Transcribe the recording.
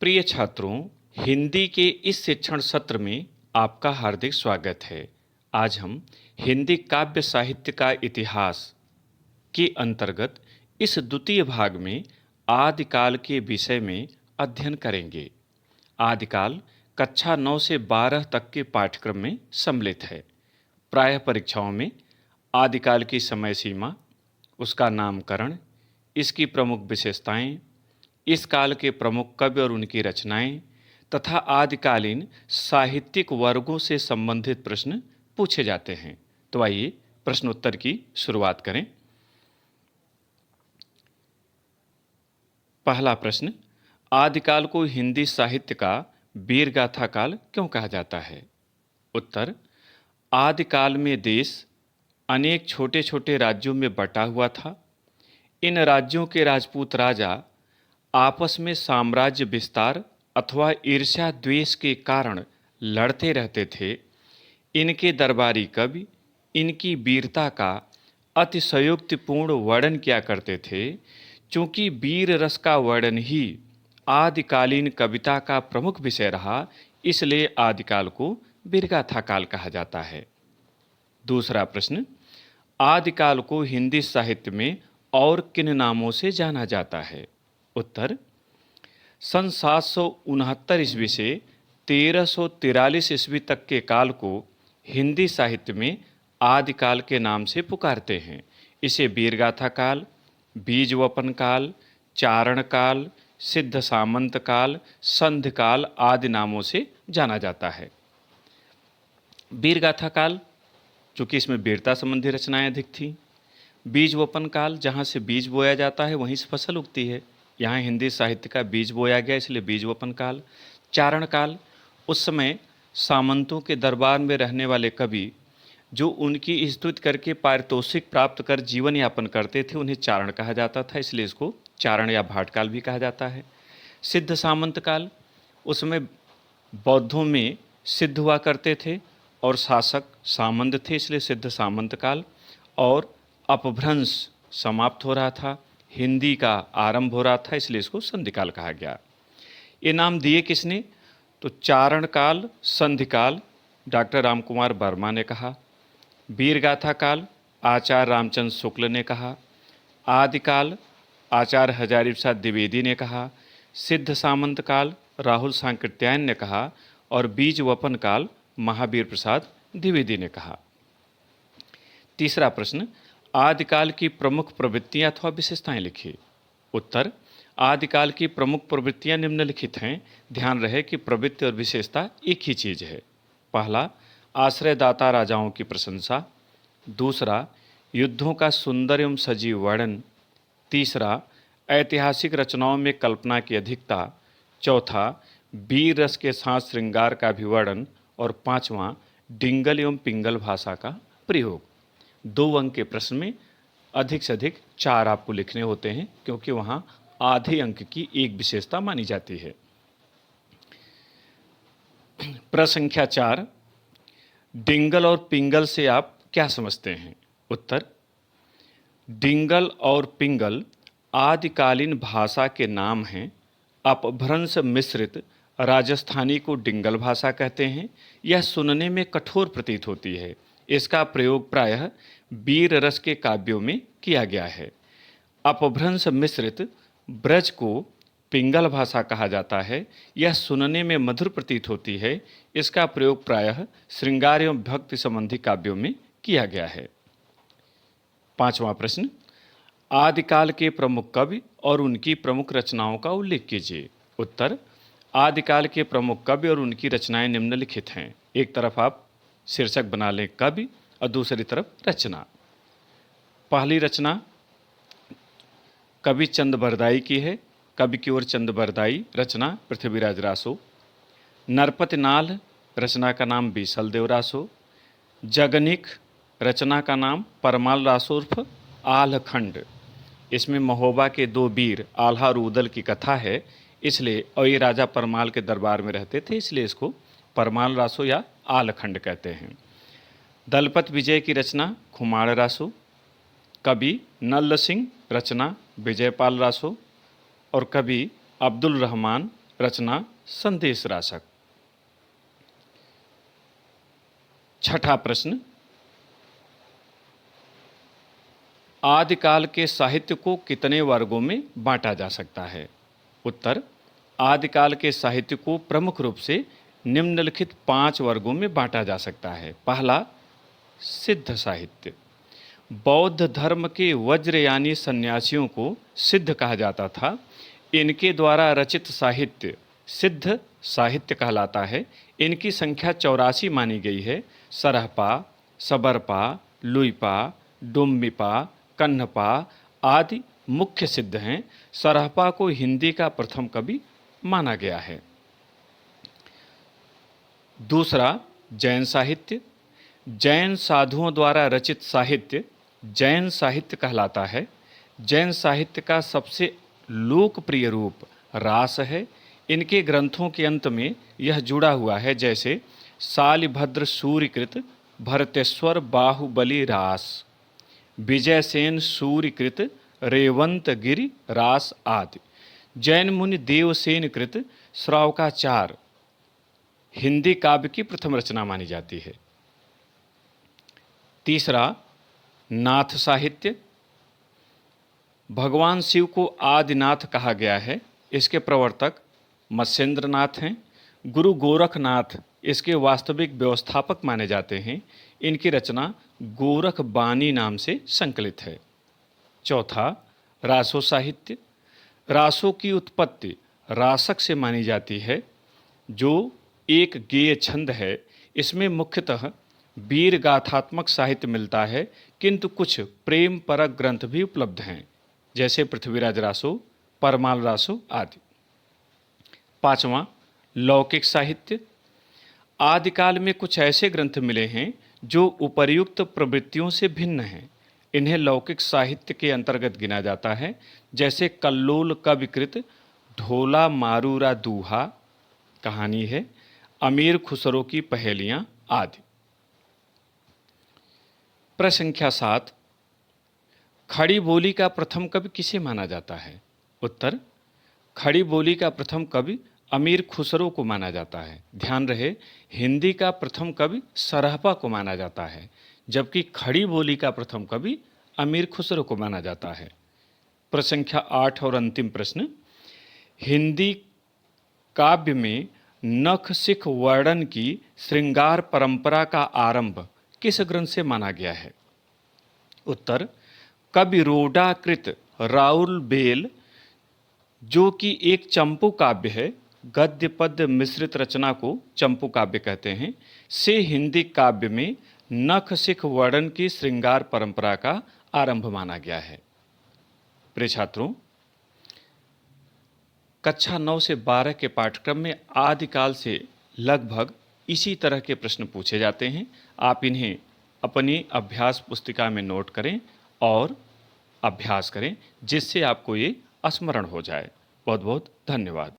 प्रिय छात्रों, हिंदी के इस शिक्षण सत्र में आपका हार्दिक स्वागत है। आज हम हिंदी काव्य साहित्य का इतिहास के अंतर्गत इस द्वितीय भाग में आदिकाल के विषय में अध्ययन करेंगे। आदिकाल कक्षा 9 से 12 तक के पाठ्यक्रम में सम्मिलित है। प्रायः परीक्षाओं में आदिकाल की समय सीमा, उसका नामकरण, इसकी प्रमुख विशेषताएं, इस काल के प्रमुख कवि और उनकी रचनाएं तथा आदिकालीन साहित्यिक वर्गों से संबंधित प्रश्न पूछे जाते हैं। तो आइए प्रश्नोत्तर की शुरुआत करें। पहला प्रश्न, आदिकाल को हिंदी साहित्य का वीरगाथा काल क्यों कहा जाता है? उत्तर, आदिकाल में देश अनेक छोटे छोटे राज्यों में बटा हुआ था। इन राज्यों के राजपूत राजा आपस में साम्राज्य विस्तार अथवा ईर्ष्या द्वेष के कारण लड़ते रहते थे। इनके दरबारी कवि इनकी वीरता का अतिशयोक्तिपूर्ण वर्णन किया करते थे। चूँकि वीर रस का वर्णन ही आदिकालीन कविता का प्रमुख विषय रहा, इसलिए आदिकाल को वीरगाथा काल कहा जाता है। दूसरा प्रश्न, आदिकाल को हिंदी साहित्य में और किन नामों से जाना जाता है? उत्तर, सन 769 ईस्वी से 1343 ईस्वी तक के काल को हिंदी साहित्य में आदिकाल के नाम से पुकारते हैं। इसे वीरगाथा काल, बीजवपन काल, चारण काल, सिद्ध सामंत काल, संध्य काल आदि नामों से जाना जाता है। वीरगाथा काल, चूँकि इसमें वीरता संबंधी रचनाएं अधिक थीं। बीजवपन काल, जहाँ से बीज बोया जाता है वहीं से फसल उगती है, यहाँ हिंदी साहित्य का बीज बोया गया, इसलिए बीजवपन काल। चारण काल, उस समय सामंतों के दरबार में रहने वाले कवि जो उनकी स्तुति करके पारितोषिक प्राप्त कर जीवन यापन करते थे, उन्हें चारण कहा जाता था, इसलिए इसको चारण या भाट काल भी कहा जाता है। सिद्ध सामंत काल, उसमें बौद्धों में सिद्ध हुआ करते थे और शासक सामंत थे, इसलिए सिद्ध सामंत काल। और अपभ्रंश समाप्त हो रहा था, हिंदी का आरंभ हो रहा था, इसलिए इसको संधिकाल कहा गया। ये नाम दिए किसने? तो चारण काल, संधिकाल डॉक्टर रामकुमार वर्मा ने कहा। वीरगाथा काल आचार्य रामचंद्र शुक्ल ने कहा। आदिकाल आचार्य हजारी प्रसाद द्विवेदी ने कहा। सिद्ध सामंत काल राहुल सांकृत्यायन ने कहा। और बीजवपन काल महावीर प्रसाद द्विवेदी ने कहा। तीसरा प्रश्न, आदिकाल की प्रमुख प्रवृत्तियां अथवा विशेषताएं लिखिए। उत्तर, आदिकाल की प्रमुख प्रवृत्तियां निम्नलिखित हैं। ध्यान रहे कि प्रवृत्ति और विशेषता एक ही चीज है। पहला, आश्रयदाता राजाओं की प्रशंसा। दूसरा, युद्धों का सुंदर एवं सजीव वर्णन। तीसरा, ऐतिहासिक रचनाओं में कल्पना की अधिकता। चौथा, वीर रस के साथ श्रृंगार का भी वर्णन। और पांचवां, डिंगल एवं पिंगल भाषा का प्रयोग। 2 अंक के प्रश्न में अधिक से अधिक 4 आपको लिखने होते हैं, क्योंकि वहाँ आधे अंक की एक विशेषता मानी जाती है। प्रश्न संख्या 4, डिंगल और पिंगल से आप क्या समझते हैं? उत्तर, डिंगल और पिंगल आदिकालीन भाषा के नाम हैं। अपभ्रंश मिश्रित राजस्थानी को डिंगल भाषा कहते हैं। यह सुनने में कठोर प्रतीत होती है। इसका प्रयोग प्रायः वीर रस के काव्यों में किया गया है। अपभ्रंश मिश्रित ब्रज को पिंगल भाषा कहा जाता है। यह सुनने में मधुर प्रतीत होती है। इसका प्रयोग प्रायः श्रृंगार एवं भक्ति संबंधी काव्यों में किया गया है। 5वां प्रश्न, आदिकाल के प्रमुख कवि और उनकी प्रमुख रचनाओं का उल्लेख कीजिए। उत्तर, आदिकाल के प्रमुख कवि और उनकी रचनाएं निम्नलिखित हैं। एक तरफ आप शीर्षक बना लें कवि और दूसरी तरफ रचना। पहली रचना कवि चंद बरदाई की है। कवि की ओर चंद बरदाई, रचना पृथ्वीराज रासो। नरपति नाल, रचना का नाम बीसल देव रासो। जगनिक, रचना का नाम परमाल रासो उर्फ आल्हखंड। इसमें महोबा के 2 वीर आल्हा और उदल की कथा है, इसलिए, और ये राजा परमाल के दरबार में रहते थे, इसलिए इसको परमाल रासो या आल्हखंड कहते हैं। दलपत विजय की रचना खुमाड़ रासो। कवि नल्ल सिंह, रचना विजयपाल रासो। और कवि अब्दुल रहमान, रचना संदेश राशक। छठा प्रश्न, आदिकाल के साहित्य को कितने वर्गों में बांटा जा सकता है? उत्तर, आदिकाल के साहित्य को प्रमुख रूप से निम्नलिखित 5 वर्गों में बांटा जा सकता है। पहला, सिद्ध साहित्य। बौद्ध धर्म के वज्रयानी सन्यासियों को सिद्ध कहा जाता था। इनके द्वारा रचित साहित्य सिद्ध साहित्य कहलाता है। इनकी संख्या 84 मानी गई है। सरहपा, सबरपा, लुइपा, डुम्बिपा, कन्हपा आदि मुख्य सिद्ध हैं। सरहपा को हिंदी का प्रथम कवि माना गया है। दूसरा, जैन साहित्य। जैन साधुओं द्वारा रचित साहित्य जैन साहित्य कहलाता है। जैन साहित्य का सबसे लोकप्रिय रूप रास है। इनके ग्रंथों के अंत में यह जुड़ा हुआ है, जैसे शालिभद्र सूर्यकृत भरतेश्वर बाहुबली रास, विजयसेन सूर्यकृत रेवंत गिरि रास आदि। जैन मुनि देवसेन कृत श्रावकाचार हिंदी काव्य की प्रथम रचना मानी जाती है। तीसरा, नाथ साहित्य। भगवान शिव को आदिनाथ कहा गया है। इसके प्रवर्तक मत्स्येंद्र नाथ हैं। गुरु गोरखनाथ इसके वास्तविक व्यवस्थापक माने जाते हैं। इनकी रचना गोरख बानी नाम से संकलित है। चौथा, रासो साहित्य। रासों की उत्पत्ति रासक से मानी जाती है, जो एक गेय छंद है। इसमें मुख्यतः वीर गाथात्मक साहित्य मिलता है, किंतु कुछ प्रेम परक ग्रंथ भी उपलब्ध हैं, जैसे पृथ्वीराज रासो, परमाल रासो आदि। पांचवा, लौकिक साहित्य। आदिकाल में कुछ ऐसे ग्रंथ मिले हैं जो उपर्युक्त प्रवृत्तियों से भिन्न हैं। इन्हें लौकिक साहित्य के अंतर्गत गिना जाता है, जैसे कल्लोल कविकृत ढोला मारूरा दूहा कहानी है, अमीर खुसरो की पहेलियां आदि। प्रश्न संख्या 7, खड़ी बोली का प्रथम कवि किसे माना जाता है? उत्तर, खड़ी बोली का प्रथम कवि अमीर खुसरो को माना जाता है। ध्यान रहे, हिंदी का प्रथम कवि सरहपा को माना जाता है, जबकि खड़ी बोली का प्रथम कवि अमीर खुसरो को माना जाता है। प्रश्न संख्या 8 और अंतिम प्रश्न, हिंदी काव्य में नख सिख वर्णन की श्रृंगार परंपरा का आरंभ किस ग्रंथ से माना गया है? उत्तर, कवि रोडाकृत राउल बेल, जो कि एक चंपू काव्य है, गद्य पद्य मिश्रित रचना को चंपू काव्य कहते हैं, से हिंदी काव्य में नख सिख वर्णन की श्रृंगार परंपरा का आरंभ माना गया है। प्रिय छात्रों, कक्षा 9 से 12 के पाठ्यक्रम में आदिकाल से लगभग इसी तरह के प्रश्न पूछे जाते हैं। आप इन्हें अपनी अभ्यास पुस्तिका में नोट करें और अभ्यास करें, जिससे आपको ये स्मरण हो जाए। बहुत बहुत धन्यवाद।